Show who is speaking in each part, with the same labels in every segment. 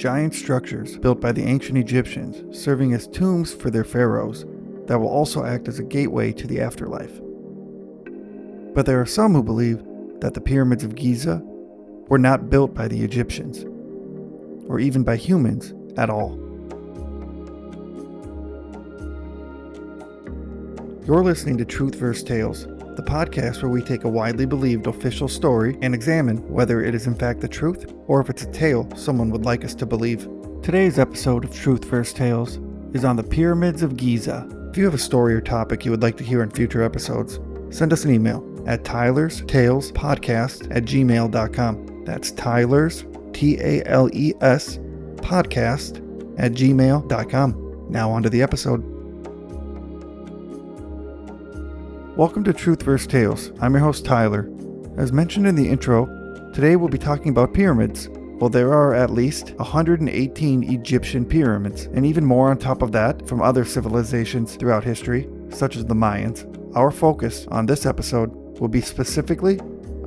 Speaker 1: giant structures built by the ancient Egyptians, serving as tombs for their pharaohs that will also act as a gateway to the afterlife. But there are some who believe that the pyramids of Giza were not built by the Egyptians, or even by humans at all. You're listening to Truth vs. Tales, the podcast where we take a widely believed official story and examine whether it is in fact the truth or if it's a tale someone would like us to believe. Today's episode of Truth vs. Tales is on the pyramids of Giza. If you have a story or topic you would like to hear in future episodes, send us an email at tylerstalespodcast@gmail.com. That's Tyler's, Tales, podcast@gmail.com. Now on to the episode. Welcome to Truth vs. Tales. I'm your host Tyler. As mentioned in the intro, today we'll be talking about pyramids. Well, there are at least 118 Egyptian pyramids, and even more on top of that from other civilizations throughout history, such as the Mayans. Our focus on this episode will be specifically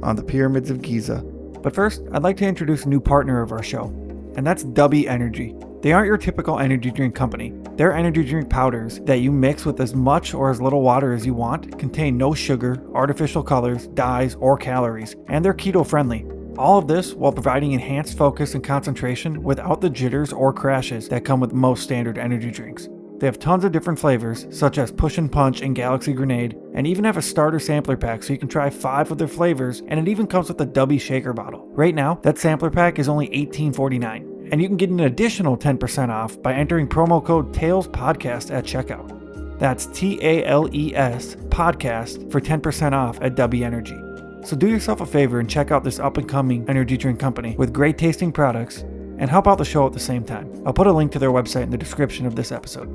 Speaker 1: on the pyramids of Giza. But first, I'd like to introduce a new partner of our show, and that's Dubby Energy. They aren't your typical energy drink company. Their energy drink powders that you mix with as much or as little water as you want contain no sugar, artificial colors, dyes, or calories, and they're keto friendly. All of this while providing enhanced focus and concentration without the jitters or crashes that come with most standard energy drinks. They have tons of different flavors, such as Push and Punch and Galaxy Grenade, and even have a starter sampler pack so you can try 5 of their flavors, and it even comes with a Dubby shaker bottle. Right now, that sampler pack is only $18.49. And you can get an additional 10% off by entering promo code TALESPODCAST at checkout. That's TALES podcast for 10% off at Dubby Energy. So do yourself a favor and check out this up-and-coming energy drink company with great tasting products and help out the show at the same time. I'll put a link to their website in the description of this episode.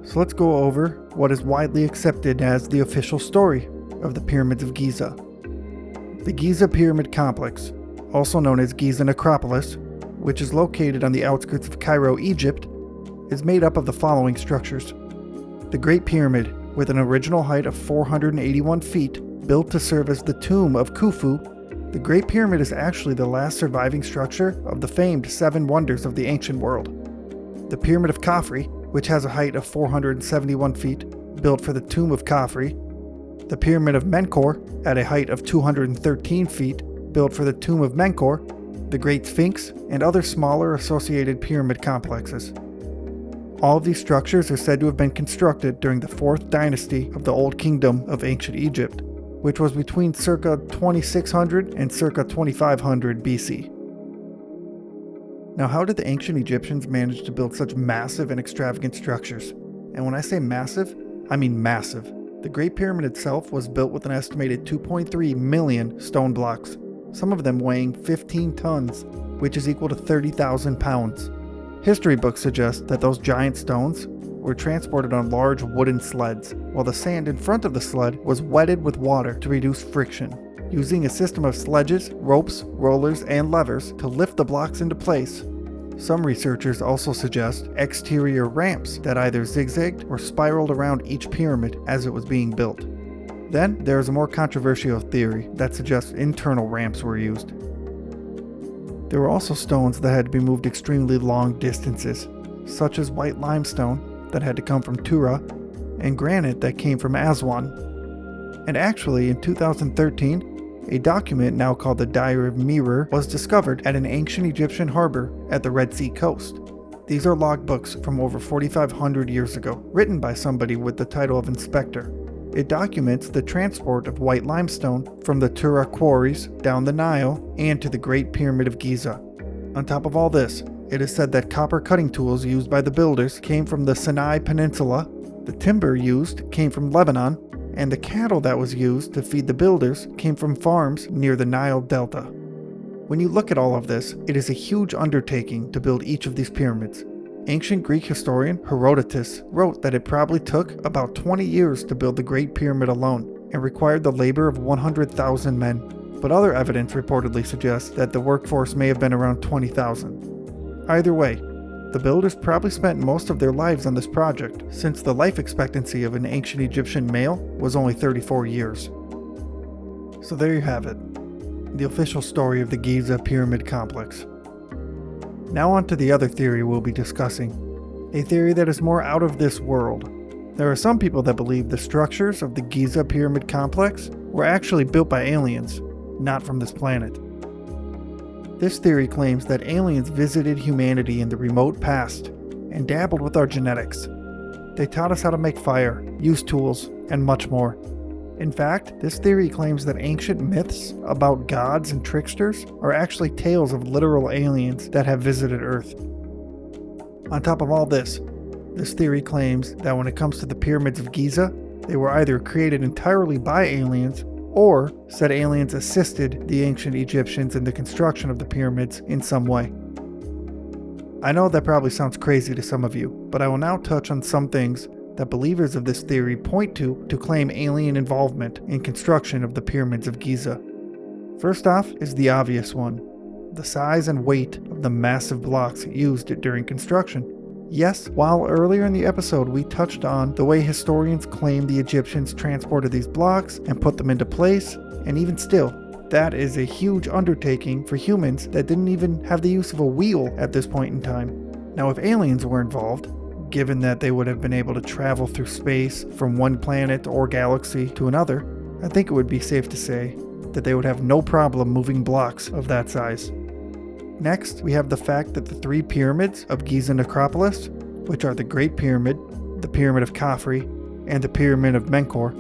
Speaker 1: So let's go over what is widely accepted as the official story of the pyramids of Giza. The Giza Pyramid Complex, also known as Giza Necropolis, which is located on the outskirts of Cairo, Egypt, is made up of the following structures. The Great Pyramid, with an original height of 481 feet, built to serve as the tomb of Khufu. The Great Pyramid is actually the last surviving structure of the famed 7 wonders of the ancient world. The Pyramid of Khafre, which has a height of 471 feet, built for the tomb of Khafre. The Pyramid of Menkaure, at a height of 213 feet, built for the tomb of Menkaure, the Great Sphinx, and other smaller associated pyramid complexes. All of these structures are said to have been constructed during the 4th dynasty of the Old Kingdom of ancient Egypt, which was between circa 2600 and circa 2500 BC. Now, how did the ancient Egyptians manage to build such massive and extravagant structures? And when I say massive, I mean massive. The Great Pyramid itself was built with an estimated 2.3 million stone blocks, some of them weighing 15 tons, which is equal to 30,000 pounds. History books suggest that those giant stones were transported on large wooden sleds, while the sand in front of the sled was wetted with water to reduce friction, using a system of sledges, ropes, rollers, and levers to lift the blocks into place. Some researchers also suggest exterior ramps that either zigzagged or spiraled around each pyramid as it was being built. Then, there is a more controversial theory that suggests internal ramps were used. There were also stones that had to be moved extremely long distances, such as white limestone that had to come from Tura, and granite that came from Aswan. And actually, in 2013, a document now called the Diary of Mirror was discovered at an ancient Egyptian harbor at the Red Sea coast. These are logbooks from over 4,500 years ago, written by somebody with the title of inspector. It documents the transport of white limestone from the Tura quarries down the Nile and to the Great Pyramid of Giza. On top of all this, it is said that copper cutting tools used by the builders came from the Sinai Peninsula, the timber used came from Lebanon, and the cattle that was used to feed the builders came from farms near the Nile Delta. When you look at all of this, it is a huge undertaking to build each of these pyramids. Ancient Greek historian Herodotus wrote that it probably took about 20 years to build the Great Pyramid alone and required the labor of 100,000 men, but other evidence reportedly suggests that the workforce may have been around 20,000. Either way, the builders probably spent most of their lives on this project, since the life expectancy of an ancient Egyptian male was only 34 years. So there you have it. the official story of the Giza Pyramid Complex. Now on to the other theory we'll be discussing, a theory that is more out of this world. There are some people that believe the structures of the Giza Pyramid Complex were actually built by aliens, not from this planet. This theory claims that aliens visited humanity in the remote past and dabbled with our genetics. They taught us how to make fire, use tools, and much more. In fact, this theory claims that ancient myths about gods and tricksters are actually tales of literal aliens that have visited Earth. On top of all this theory claims that when it comes to the pyramids of Giza, they were either created entirely by aliens, or said aliens assisted the ancient Egyptians in the construction of the pyramids in some way. I know that probably sounds crazy to some of you, but I will now touch on some things that believers of this theory point to claim alien involvement in construction of the pyramids of Giza. First off is the obvious one, the size and weight of the massive blocks used during construction. Yes, while earlier in the episode we touched on the way historians claim the Egyptians transported these blocks and put them into place, and even still, that is a huge undertaking for humans that didn't even have the use of a wheel at this point in time. Now if aliens were involved, given that they would have been able to travel through space from one planet or galaxy to another, I think it would be safe to say that they would have no problem moving blocks of that size. Next, we have the fact that the three pyramids of Giza Necropolis, which are the Great Pyramid, the Pyramid of Khafre, and the Pyramid of Menkaure,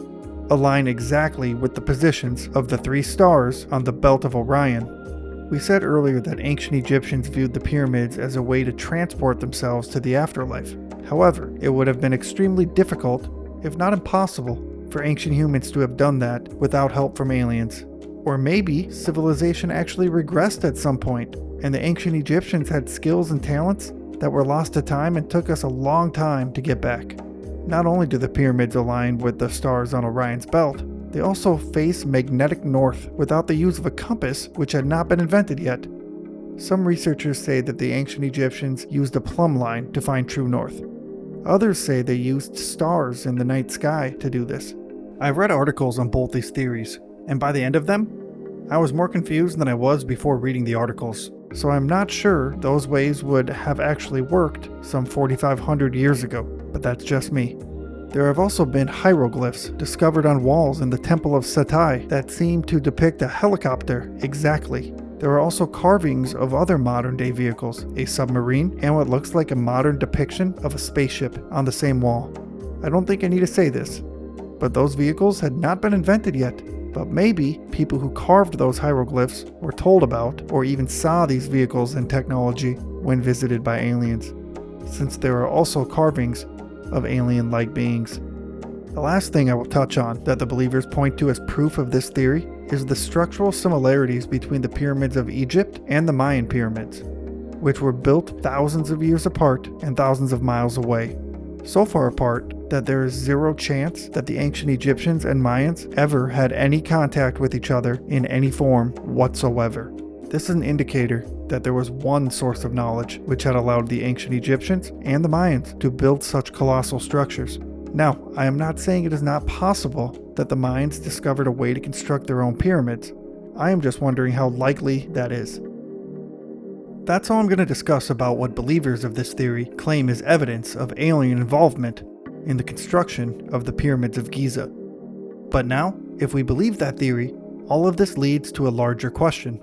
Speaker 1: align exactly with the positions of the three stars on the Belt of Orion. We said earlier that ancient Egyptians viewed the pyramids as a way to transport themselves to the afterlife. However, it would have been extremely difficult, if not impossible, for ancient humans to have done that without help from aliens. Or maybe civilization actually regressed at some point, and the ancient Egyptians had skills and talents that were lost to time and took us a long time to get back. Not only do the pyramids align with the stars on Orion's belt, they also face magnetic north without the use of a compass, which had not been invented yet. Some researchers say that the ancient Egyptians used a plumb line to find true north. Others say they used stars in the night sky to do this. I've read articles on both these theories, and by the end of them, I was more confused than I was before reading the articles. So I'm not sure those ways would have actually worked some 4,500 years ago, but that's just me. There have also been hieroglyphs discovered on walls in the Temple of Satai that seem to depict a helicopter exactly. There are also carvings of other modern-day vehicles, a submarine, and what looks like a modern depiction of a spaceship on the same wall. I don't think I need to say this, but those vehicles had not been invented yet. But maybe people who carved those hieroglyphs were told about or even saw these vehicles and technology when visited by aliens, since there are also carvings of alien-like beings. The last thing I will touch on that the believers point to as proof of this theory is the structural similarities between the pyramids of Egypt and the Mayan pyramids, which were built thousands of years apart and thousands of miles away. So far apart that there is zero chance that the ancient Egyptians and Mayans ever had any contact with each other in any form whatsoever. This is an indicator that there was one source of knowledge which had allowed the ancient Egyptians and the Mayans to build such colossal structures. Now, I am not saying it is not possible that the Mayans discovered a way to construct their own pyramids. I am just wondering how likely that is. That's all I'm going to discuss about what believers of this theory claim is evidence of alien involvement in the construction of the pyramids of Giza. But now, if we believe that theory, all of this leads to a larger question.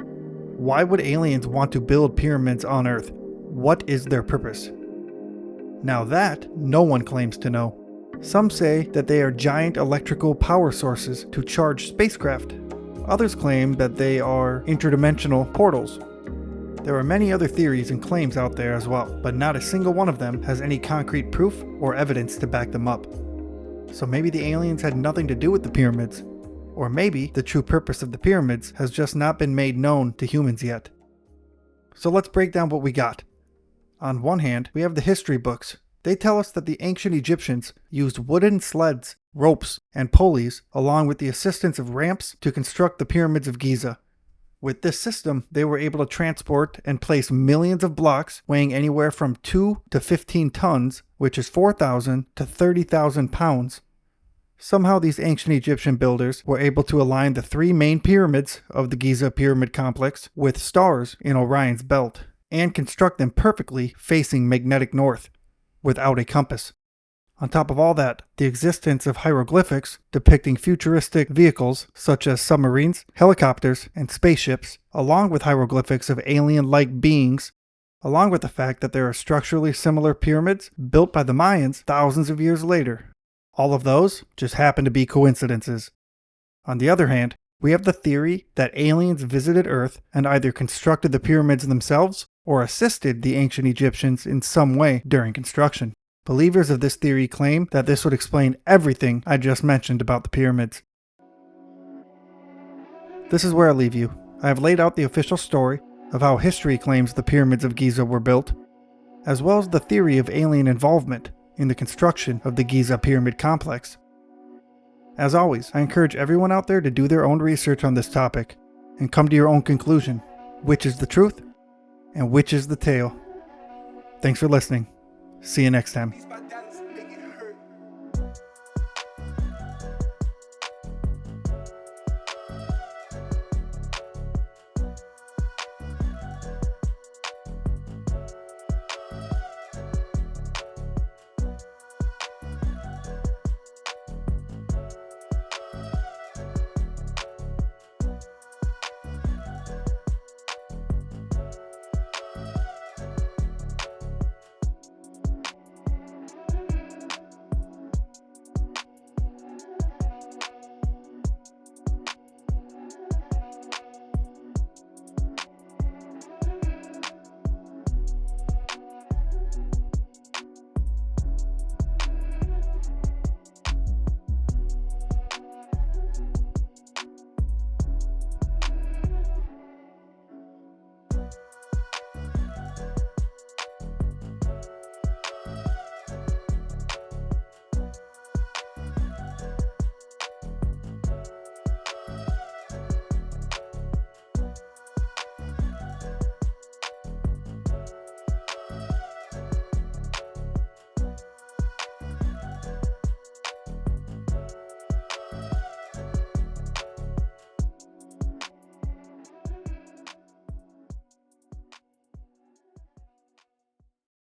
Speaker 1: Why would aliens want to build pyramids on Earth? What is their purpose? Now that, no one claims to know. Some say that they are giant electrical power sources to charge spacecraft. Others claim that they are interdimensional portals. There are many other theories and claims out there as well, but not a single one of them has any concrete proof or evidence to back them up. So maybe the aliens had nothing to do with the pyramids, or maybe the true purpose of the pyramids has just not been made known to humans yet. So let's break down what we got. On one hand, we have the history books. They tell us that the ancient Egyptians used wooden sleds, ropes, and pulleys, along with the assistance of ramps, to construct the pyramids of Giza. With this system, they were able to transport and place millions of blocks weighing anywhere from 2 to 15 tons, which is 4,000 to 30,000 pounds. Somehow these ancient Egyptian builders were able to align the three main pyramids of the Giza Pyramid Complex with stars in Orion's belt, and construct them perfectly facing magnetic north, without a compass. On top of all that, the existence of hieroglyphics depicting futuristic vehicles such as submarines, helicopters, and spaceships, along with hieroglyphics of alien-like beings, along with the fact that there are structurally similar pyramids built by the Mayans thousands of years later. All of those just happen to be coincidences. On the other hand, we have the theory that aliens visited Earth and either constructed the pyramids themselves or assisted the ancient Egyptians in some way during construction. Believers of this theory claim that this would explain everything I just mentioned about the pyramids. This is where I leave you. I have laid out the official story of how history claims the pyramids of Giza were built, as well as the theory of alien involvement in the construction of the Giza Pyramid Complex. As always, I encourage everyone out there to do their own research on this topic and come to your own conclusion. Which is the truth and which is the tale? Thanks for listening. See you next time.